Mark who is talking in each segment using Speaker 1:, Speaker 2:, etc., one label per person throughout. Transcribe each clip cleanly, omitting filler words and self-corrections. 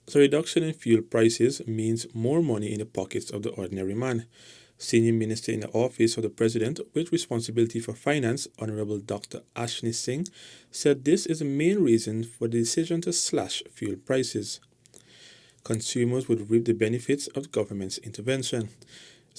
Speaker 1: The reduction in fuel prices means more money in the pockets of the ordinary man. Senior Minister in the Office of the President with responsibility for finance, Honorable Dr. Ashni Singh, said this is the main reason for the decision to slash fuel prices. Consumers would reap the benefits of government's intervention.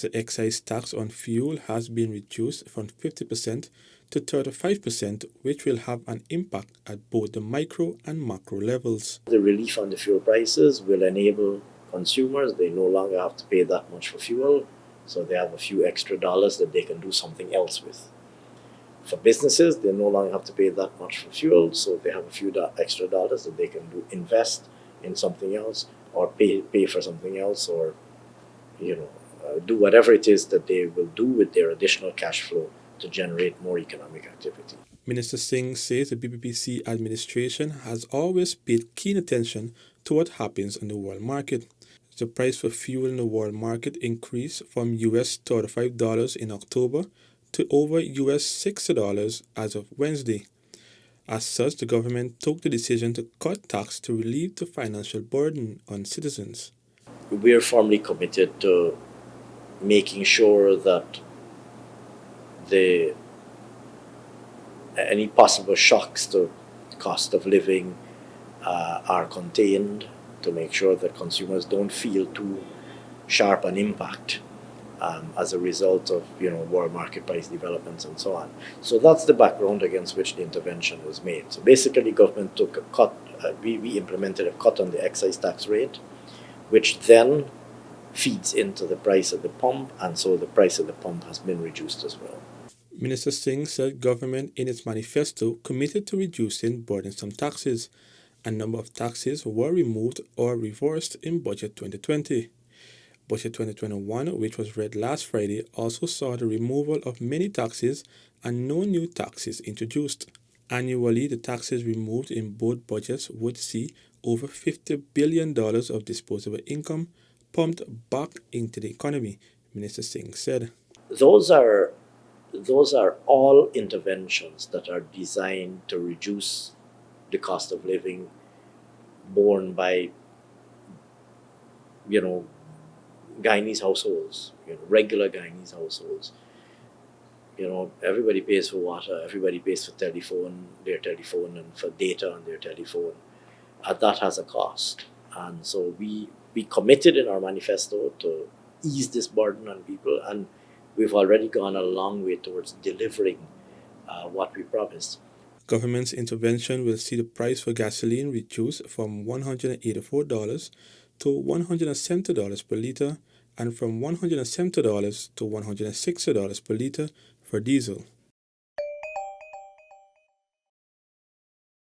Speaker 1: The excise tax on fuel has been reduced from 50% to 35%, which will have an impact at both the micro and macro levels.
Speaker 2: The relief on the fuel prices will enable consumers, they no longer have to pay that much for fuel, so they have a few extra dollars that they can do something else with. For businesses, they no longer have to pay that much for fuel, so they have a few extra dollars that they can invest in something else, or pay for something else, or do whatever it is that they will do with their additional cash flow to generate more economic activity.
Speaker 1: Minister Singh says the BPPC administration has always paid keen attention to what happens on the world market. The price for fuel in the world market increased from US $35 in October to over US $60 as of Wednesday. As such, the government took the decision to cut tax to relieve the financial burden on citizens.
Speaker 2: We are firmly committed to making sure that any possible shocks to the cost of living are contained, to make sure that consumers don't feel too sharp an impact as a result of world market price developments and so on. So that's the background against which the intervention was made. So basically, government took a cut. We implemented a cut on the excise tax rate, which then feeds into the price at the pump, and so the price at the pump has been reduced as well.
Speaker 1: Minister Singh said government in its manifesto committed to reducing burdensome taxes. A number of taxes were removed or reversed in Budget 2020. Budget 2021, which was read last Friday, also saw the removal of many taxes and no new taxes introduced. Annually, the taxes removed in both budgets would see over $50 billion of disposable income pumped back into the economy, Minister Singh said.
Speaker 2: Those are all interventions that are designed to reduce the cost of living borne by Guyanese households, regular Guyanese households. Everybody pays for water, everybody pays for their telephone, and for data on their telephone. And that has a cost. And so we committed in our manifesto to ease this burden on people, and we've already gone a long way towards delivering what we promised.
Speaker 1: Government's intervention will see the price for gasoline reduced from $184 to $170 per litre and from $170 to $160 per litre for diesel.